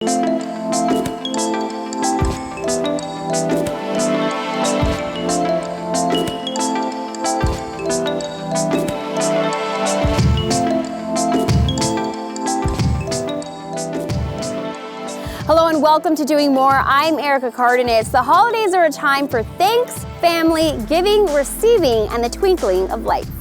Hello and welcome to Doing More. I'm Erica Cardenas. The holidays are a time for thanks, family, giving, receiving, and the twinkling of lights.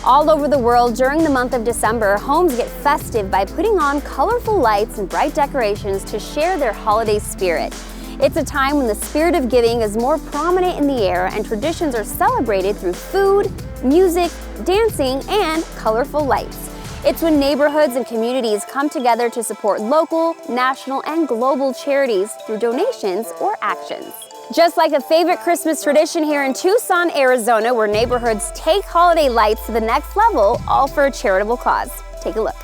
All over the world during the month of December, homes get festive by putting on colorful lights and bright decorations to share their holiday spirit. It's a time when the spirit of giving is more prominent in the air and traditions are celebrated through food, music, dancing, and colorful lights. It's when neighborhoods and communities come together to support local, national, and global charities through donations or actions. Just like a favorite Christmas tradition here in Tucson, Arizona, where neighborhoods take holiday lights to the next level, all for a charitable cause. Take a look.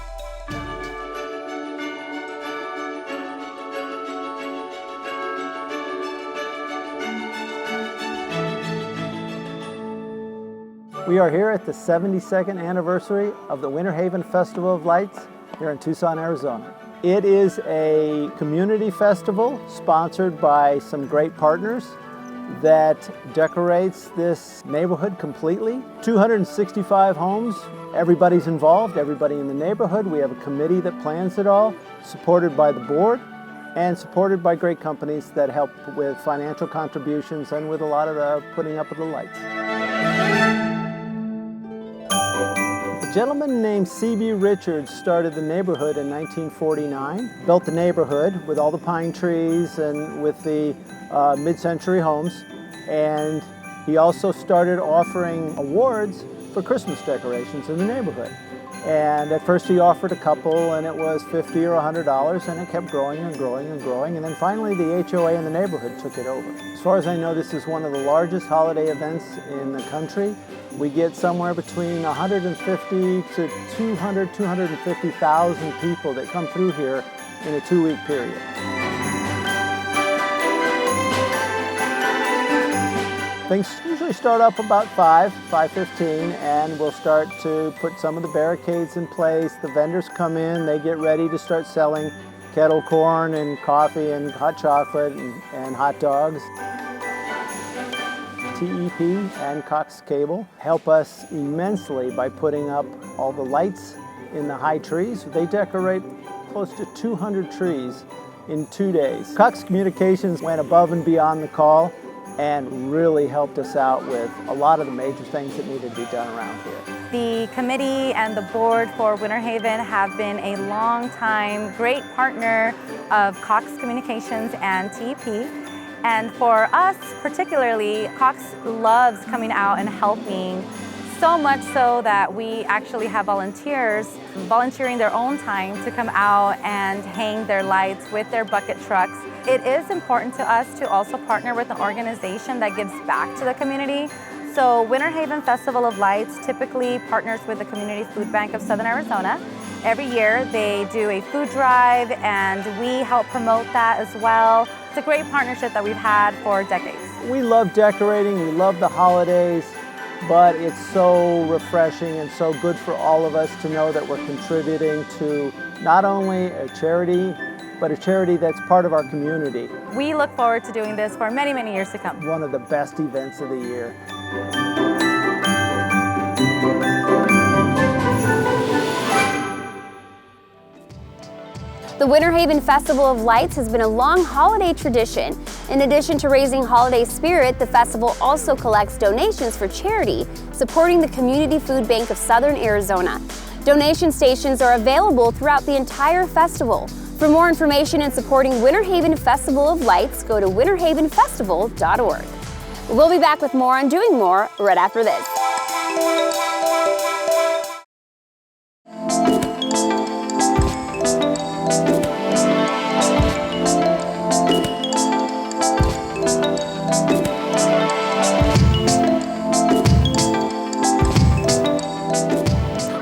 We are here at the 72nd anniversary of the Winterhaven Festival of Lights here in Tucson, Arizona. It is a community festival sponsored by some great partners that decorates this neighborhood completely. 265 homes, everybody's involved, everybody in the neighborhood. We have a committee that plans it all, supported by the board and supported by great companies that help with financial contributions and with a lot of the putting up of the lights. A gentleman named C.B. Richards started the neighborhood in 1949, built the neighborhood with all the pine trees and with the mid-century homes, and he also started offering awards for Christmas decorations in the neighborhood. And at first he offered a couple and it was $50 or $100, and it kept growing and growing and growing, and then finally the HOA in the neighborhood took it over. As far as I know, this is one of the largest holiday events in the country. We get somewhere between 150 to 250,000 people that come through here in a 2-week period. Things usually start up about 5:15, and we'll start to put some of the barricades in place. The vendors come in, they get ready to start selling kettle corn and coffee and hot chocolate and hot dogs. TEP and Cox Cable help us immensely by putting up all the lights in the high trees. They decorate close to 200 trees in 2 days. Cox Communications went above and beyond the call and really helped us out with a lot of the major things that needed to be done around here. The committee and the board for Winterhaven have been a long time great partner of Cox Communications and TEP. And for us particularly, Cox loves coming out and helping, so much so that we actually have volunteers volunteering their own time to come out and hang their lights with their bucket trucks. It is important to us to also partner with an organization that gives back to the community. So Winterhaven Festival of Lights typically partners with the Community Food Bank of Southern Arizona. Every year they do a food drive and we help promote that as well. It's a great partnership that we've had for decades. We love decorating, we love the holidays, but it's so refreshing and so good for all of us to know that we're contributing to not only a charity, but a charity that's part of our community. We look forward to doing this for many, many years to come. One of the best events of the year. The Winterhaven Festival of Lights has been a long holiday tradition. In addition to raising holiday spirit, the festival also collects donations for charity, supporting the Community Food Bank of Southern Arizona. Donation stations are available throughout the entire festival. For more information in supporting Winterhaven Festival of Lights, go to winterhavenfestival.org. We'll be back with more on Doing More right after this.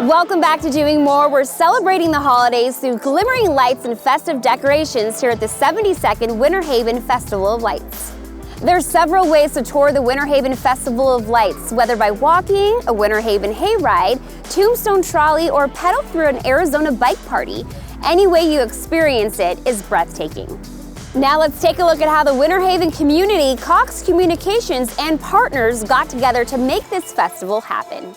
Welcome back to Doing More. We're celebrating the holidays through glimmering lights and festive decorations here at the 72nd Winterhaven Festival of Lights. There's several ways to tour the Winterhaven Festival of Lights, whether by walking, a Winterhaven hayride, tombstone trolley, or pedal through an Arizona bike party. Any way you experience it is breathtaking. Now let's take a look at how the Winterhaven community, Cox Communications, and partners got together to make this festival happen.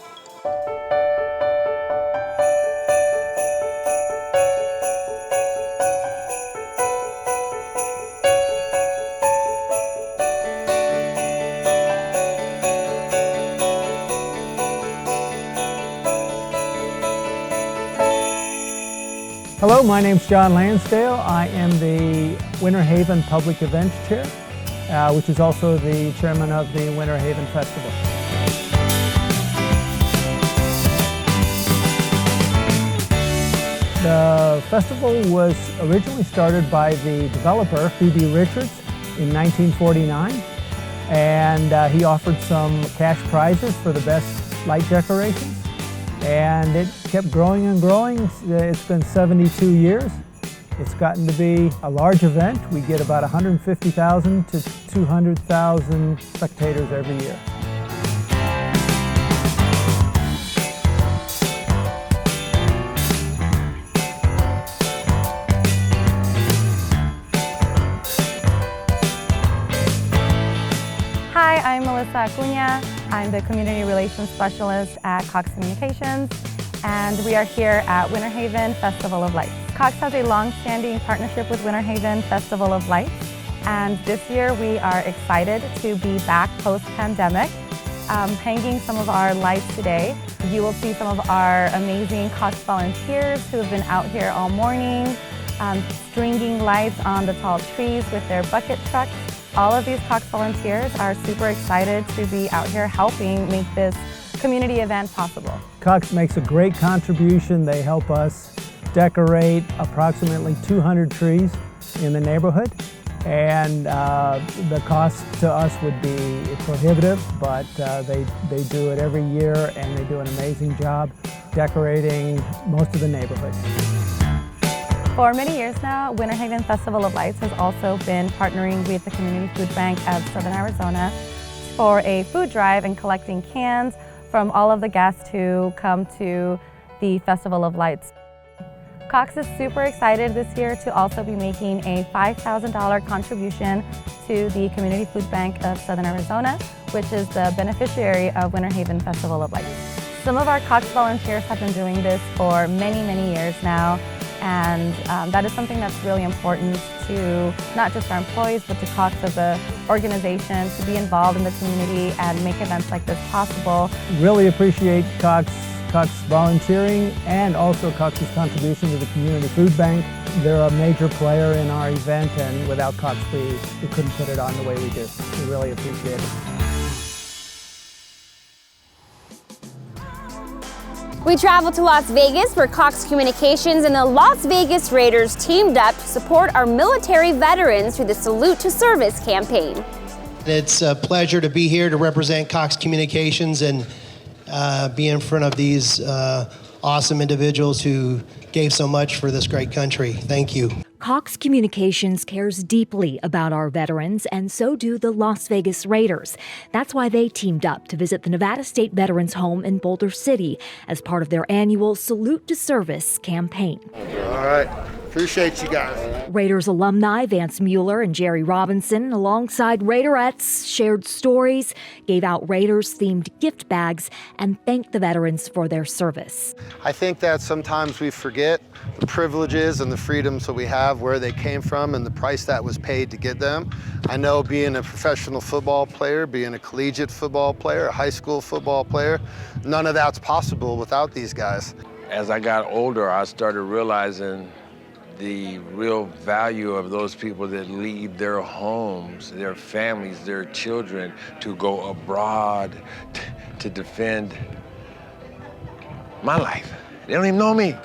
Hello, my name's John Lansdale. I am the Winterhaven Public Events Chair, which is also the chairman of the Winterhaven Festival. The festival was originally started by the developer, C.B. Richards, in 1949, and he offered some cash prizes for the best light decorations. And it kept growing and growing. It's been 72 years. It's gotten to be a large event. We get about 150,000 to 200,000 spectators every year. Hi, I'm Melissa Acuna. I'm the Community Relations Specialist at Cox Communications, and we are here at Winterhaven Festival of Lights. Cox has a long-standing partnership with Winterhaven Festival of Lights, and this year we are excited to be back post-pandemic, hanging some of our lights today. You will see some of our amazing Cox volunteers who have been out here all morning, stringing lights on the tall trees with their bucket trucks. All of these Cox volunteers are super excited to be out here helping make this community event possible. Cox makes a great contribution. They help us decorate approximately 200 trees in the neighborhood, and the cost to us would be prohibitive, but they do it every year, and they do an amazing job decorating most of the neighborhood. For many years now, Winterhaven Festival of Lights has also been partnering with the Community Food Bank of Southern Arizona for a food drive and collecting cans from all of the guests who come to the Festival of Lights. Cox is super excited this year to also be making a $5,000 contribution to the Community Food Bank of Southern Arizona, which is the beneficiary of Winterhaven Festival of Lights. Some of our Cox volunteers have been doing this for many, many years now. And that is something that's really important to not just our employees, but to Cox as an organization to be involved in the community and make events like this possible. Really appreciate Cox volunteering and also Cox's contribution to the Community Food Bank. They're a major player in our event, and without Cox we couldn't put it on the way we do. We really appreciate it. We traveled to Las Vegas, where Cox Communications and the Las Vegas Raiders teamed up to support our military veterans through the Salute to Service campaign. It's a pleasure to be here to represent Cox Communications and be in front of these awesome individuals who gave so much for this great country. Thank you. Cox Communications cares deeply about our veterans, and so do the Las Vegas Raiders. That's why they teamed up to visit the Nevada State Veterans Home in Boulder City as part of their annual Salute to Service campaign. All right. Appreciate you guys. Raiders alumni Vance Mueller and Jerry Robinson, alongside Raiderettes, shared stories, gave out Raiders-themed gift bags, and thanked the veterans for their service. I think that sometimes we forget the privileges and the freedoms that we have, where they came from, and the price that was paid to get them. I know being a professional football player, being a collegiate football player, a high school football player, none of that's possible without these guys. As I got older, I started realizing the real value of those people that leave their homes, their families, their children to go abroad to defend my life. They don't even know me.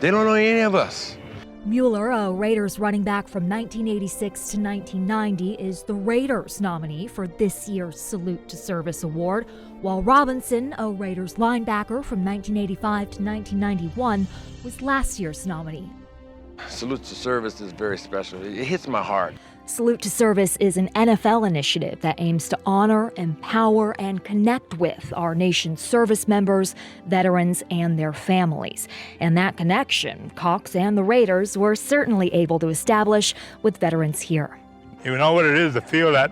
They don't know any of us. Mueller, a Raiders running back from 1986 to 1990, is the Raiders nominee for this year's Salute to Service Award, while Robinson, a Raiders linebacker from 1985 to 1991, was last year's nominee. Salute to Service is very special. It hits my heart. Salute to Service is an NFL initiative that aims to honor, empower, and connect with our nation's service members, veterans, and their families. And that connection, Cox and the Raiders were certainly able to establish with veterans here. You know what it is to feel that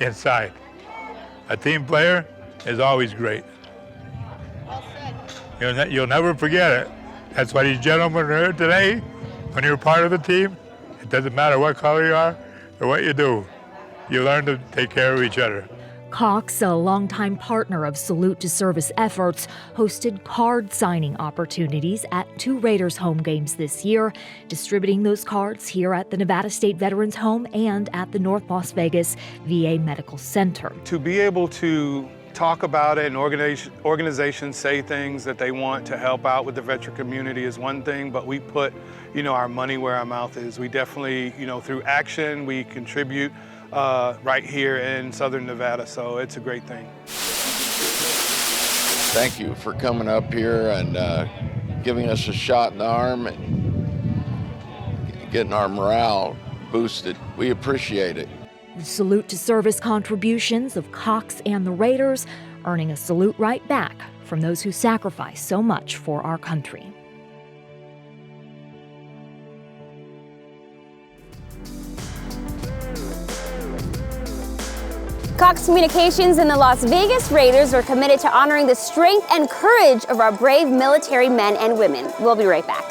inside. A team player is always great. You'll never forget it. That's why these gentlemen are here today. When you're part of the team, it doesn't matter what color you are or what you do. You learn to take care of each other. Cox, a longtime partner of Salute to Service efforts, hosted card signing opportunities at 2 Raiders home games this year, distributing those cards here at the Nevada State Veterans Home and at the North Las Vegas VA Medical Center. To be able to talk about it and organizations say things that they want to help out with the veteran community is one thing, but we put, our money where our mouth is. We definitely, through action, we contribute right here in Southern Nevada, so it's a great thing. Thank you for coming up here and giving us a shot in the arm and getting our morale boosted. We appreciate it. The Salute to Service contributions of Cox and the Raiders earning a salute right back from those who sacrifice so much for our country. Cox Communications and the Las Vegas Raiders are committed to honoring the strength and courage of our brave military men and women. We'll be right back.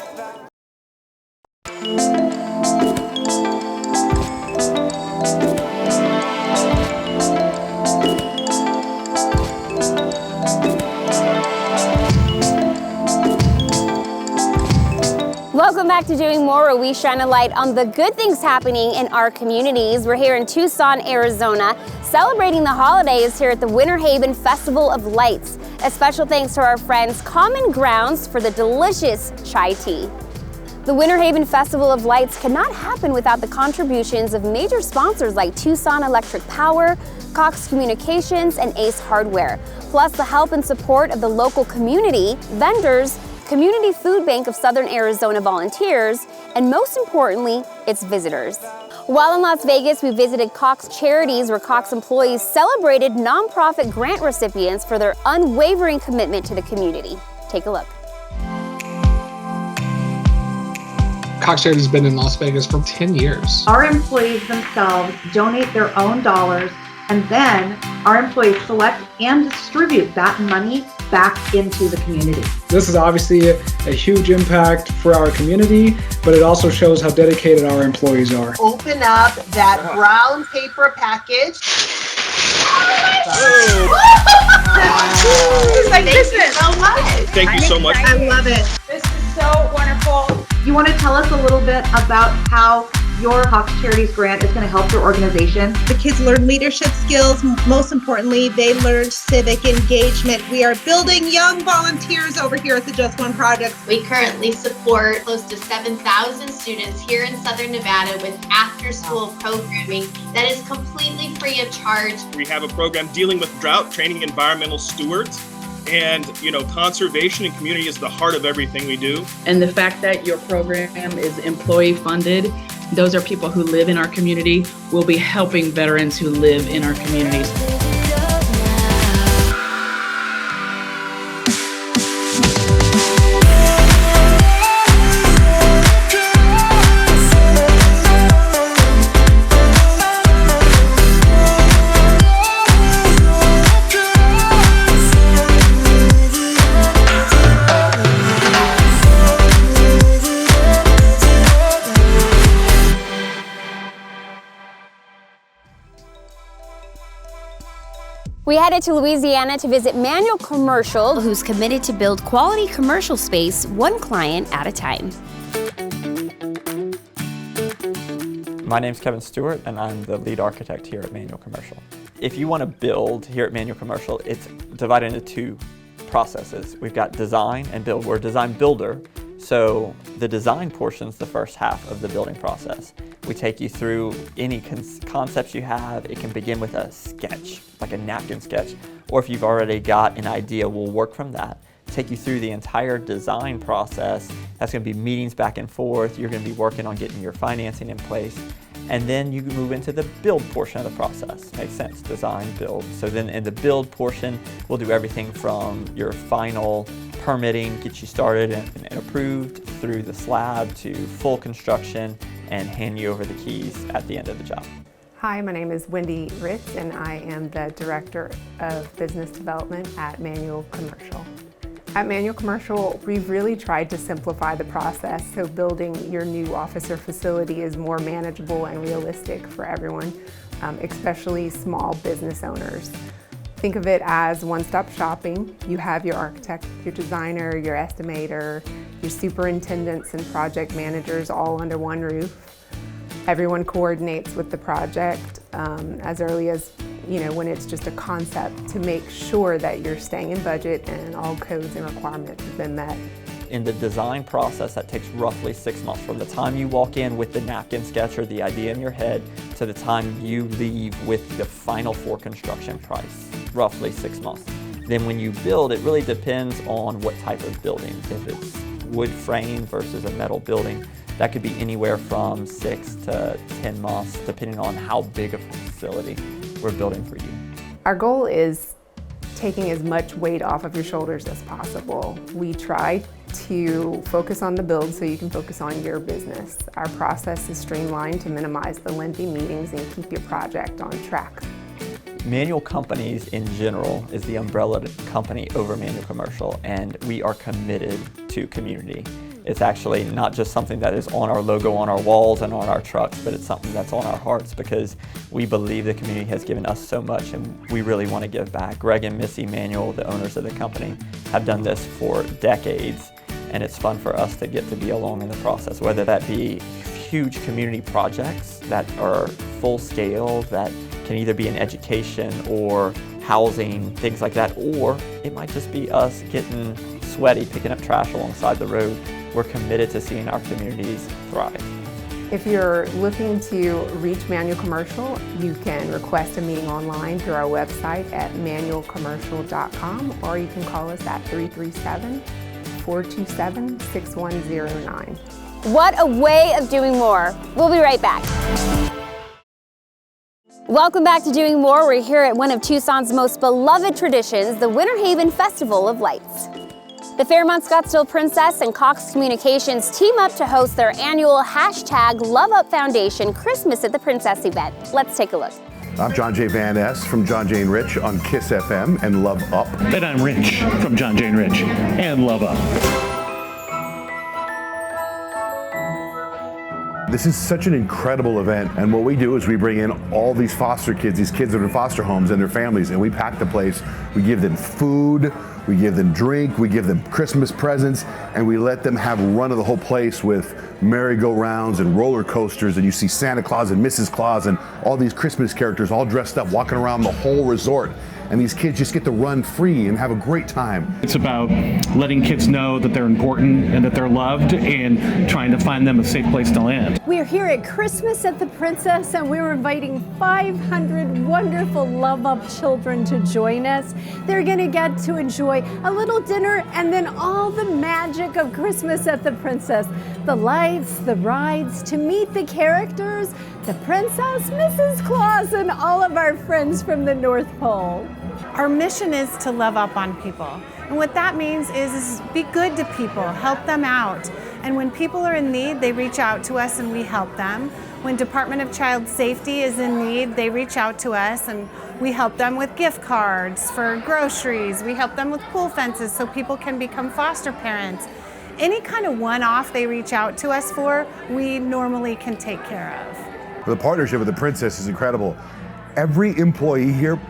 Welcome back to Doing More, where we shine a light on the good things happening in our communities. We're here in Tucson, Arizona, celebrating the holidays here at the Winterhaven Festival of Lights. A special thanks to our friends Common Grounds for the delicious chai tea. The Winterhaven Festival of Lights cannot happen without the contributions of major sponsors like Tucson Electric Power, Cox Communications, and Ace Hardware, plus the help and support of the local community, vendors, Community Food Bank of Southern Arizona volunteers, and most importantly, its visitors. While in Las Vegas, we visited Cox Charities, where Cox employees celebrated nonprofit grant recipients for their unwavering commitment to the community. Take a look. Cox Charities has been in Las Vegas for 10 years. Our employees themselves donate their own dollars, and then our employees select and distribute that money back into the community. This is obviously a huge impact for our community, but it also shows how dedicated our employees are. Open up that brown paper package. Thank you so much. Thank you so much. I love it. This is so wonderful. You want to tell us a little bit about how your Cox Charities grant is going to help your organization? The kids learn leadership skills. Most importantly, they learn civic engagement. We are building young volunteers over here at the Just One Project. We currently support close to 7,000 students here in Southern Nevada with after-school programming that is completely free of charge. We have a program dealing with drought, training environmental stewards. And, conservation and community is the heart of everything we do. And the fact that your program is employee funded, those are people who live in our community. We'll be helping veterans who live in our communities. We headed to Louisiana to visit Manuel Commercial, who's committed to build quality commercial space one client at a time. My name's Kevin Stewart, and I'm the lead architect here at Manuel Commercial. If you want to build here at Manuel Commercial, it's divided into two processes. We've got design and build. We're a design builder, so the design portion is the first half of the building process. We take you through any concepts you have. It can begin with a sketch, like a napkin sketch, or if you've already got an idea, we'll work from that. take you through the entire design process. That's going to be meetings back and forth. You're going to be working on getting your financing in place. And then you move into the build portion of the process. Makes sense, design, build. So then in the build portion, we'll do everything from your final permitting, get you started and approved, through the slab to full construction, and hand you over the keys at the end of the job. Hi, my name is Wendy Ritz, and I am the Director of Business Development at Manuel Commercial. At Manuel Commercial, we've really tried to simplify the process so building your new office or facility is more manageable and realistic for everyone, especially small business owners. Think of it as one-stop shopping. You have your architect, your designer, your estimator, your superintendents and project managers all under one roof. Everyone coordinates with the project as early as when it's just a concept to make sure that you're staying in budget and all codes and requirements have been met. In the design process, that takes roughly 6 months from the time you walk in with the napkin sketch or the idea in your head to the time you leave with the final for construction price, roughly 6 months. Then when you build, it really depends on what type of building. If it's wood frame versus a metal building, that could be anywhere from 6 to 10 months, depending on how big of a facility we're building for you. Our goal is taking as much weight off of your shoulders as possible. We try to focus on the build so you can focus on your business. Our process is streamlined to minimize the lengthy meetings and keep your project on track. Manuel Companies in general is the umbrella company over Manuel Commercial, and we are committed to community. It's actually not just something that is on our logo on our walls and on our trucks, but it's something that's on our hearts because we believe the community has given us so much and we really want to give back. Greg and Missy Manuel, the owners of the company, have done this for decades, and it's fun for us to get to be along in the process, whether that be huge community projects that are full scale, that can either be in education or housing, things like that, or it might just be us getting sweaty, picking up trash alongside the road. We're committed to seeing our communities thrive. If you're looking to reach Manuel Commercial, you can request a meeting online through our website at manuelcommercial.com, or you can call us at 337-427-6109. What a way of doing more. We'll be right back. Welcome back to Doing More. We're here at one of Tucson's most beloved traditions, the Winterhaven Festival of Lights. The Fairmont Scottsdale Princess and Cox Communications team up to host their annual #LoveUpFoundation Christmas at the Princess event. Let's take a look. I'm John J. Van Ness from John J. and Rich on KISS FM and Love Up. And I'm Rich from John J. and Rich and Love Up. This is such an incredible event, and what we do is we bring in all these foster kids, these kids that are in foster homes and their families, and we pack the place. We give them food, we give them drink, we give them Christmas presents, and we let them have a run of the whole place with merry-go-rounds and roller coasters, and you see Santa Claus and Mrs. Claus and all these Christmas characters all dressed up walking around the whole resort. And these kids just get to run free and have a great time. It's about letting kids know that they're important and that they're loved and trying to find them a safe place to land. We're here at Christmas at the Princess, and we're inviting 500 wonderful Love Up children to join us. They're going to get to enjoy a little dinner and then all the magic of Christmas at the Princess. The lights, the rides, to meet the characters, the Princess, Mrs. Claus, and all of our friends from the North Pole. Our mission is to love up on people. And what that means is be good to people, help them out. And when people are in need, they reach out to us and we help them. When Department of Child Safety is in need, they reach out to us and we help them with gift cards for groceries. We help them with pool fences so people can become foster parents. Any kind of one-off they reach out to us for, we normally can take care of. The partnership with the Princess is incredible. Every employee here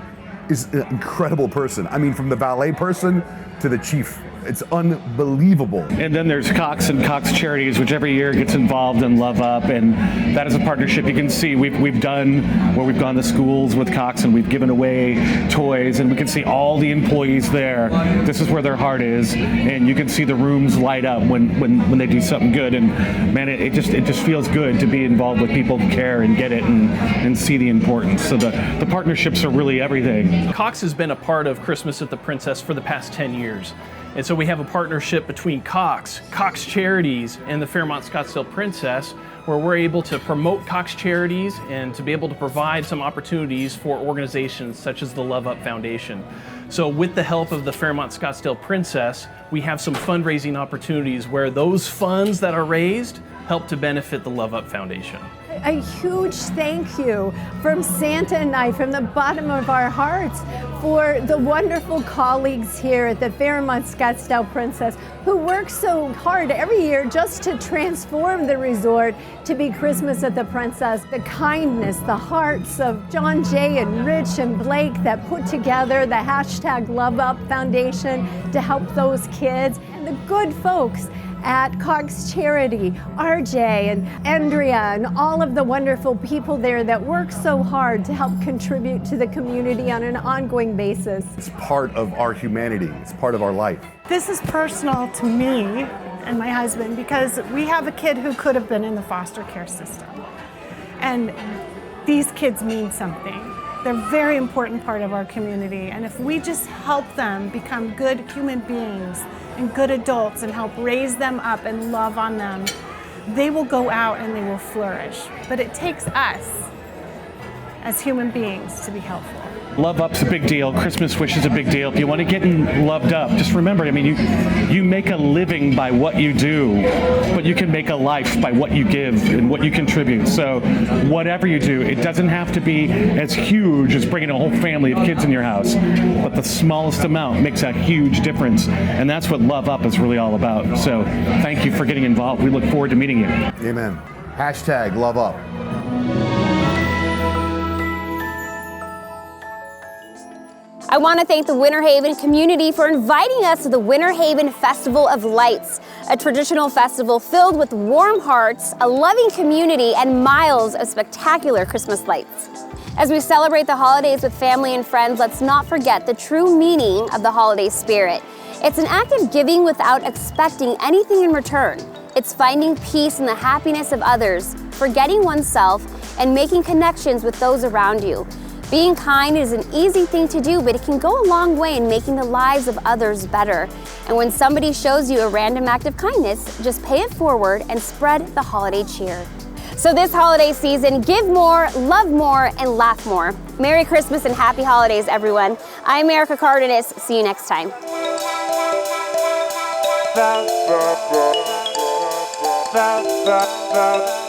is an incredible person. I mean, from the valet person to the chief. It's unbelievable. And then there's Cox and Cox Charities, which every year gets involved in Love Up, and that is a partnership you can see we've done where we've gone to schools with Cox and we've given away toys, and we can see all the employees there. This is where their heart is, and you can see the rooms light up when they do something good. And man, it just feels good to be involved with people who care and get it and see the importance. So the partnerships are really everything. Cox has been a part of Christmas at the Princess for the past 10 years. And so we have a partnership between Cox Charities, and the Fairmont Scottsdale Princess, where we're able to promote Cox Charities and to be able to provide some opportunities for organizations such as the Love Up Foundation. So with the help of the Fairmont Scottsdale Princess, we have some fundraising opportunities where those funds that are raised help to benefit the Love Up Foundation. A huge thank you from Santa and I, from the bottom of our hearts, for the wonderful colleagues here at the Fairmont Scottsdale Princess who work so hard every year just to transform the resort to be Christmas at the Princess. The kindness, the hearts of John Jay and Rich and Blake that put together the hashtag Love Up Foundation to help those kids, and the good folks at Cox Charity, RJ and Andrea, and all of the wonderful people there that work so hard to help contribute to the community on an ongoing basis. It's part of our humanity. It's part of our life. This is personal to me and my husband because we have a kid who could have been in the foster care system. And these kids mean something. They're a very important part of our community. And if we just help them become good human beings and good adults and help raise them up and love on them, they will go out and they will flourish. But it takes us as human beings to be helpful. Love Up's a big deal. Christmas Wish is a big deal. If you want to get loved up, just remember, I mean, you make a living by what you do, but you can make a life by what you give and what you contribute. So whatever you do, it doesn't have to be as huge as bringing a whole family of kids in your house, but the smallest amount makes a huge difference. And that's what Love Up is really all about. So thank you for getting involved. We look forward to meeting you. Amen. Hashtag Love Up. I want to thank the Winterhaven community for inviting us to the Winterhaven Festival of Lights, a traditional festival filled with warm hearts, a loving community, and miles of spectacular Christmas lights. As we celebrate the holidays with family and friends, let's not forget the true meaning of the holiday spirit. It's an act of giving without expecting anything in return. It's finding peace in the happiness of others, forgetting oneself, and making connections with those around you. Being kind is an easy thing to do, but it can go a long way in making the lives of others better. And when somebody shows you a random act of kindness, just pay it forward and spread the holiday cheer. So this holiday season, give more, love more, and laugh more. Merry Christmas and happy holidays, everyone. I'm Erica Cardenas. See you next time. Ba, ba, ba, ba, ba, ba.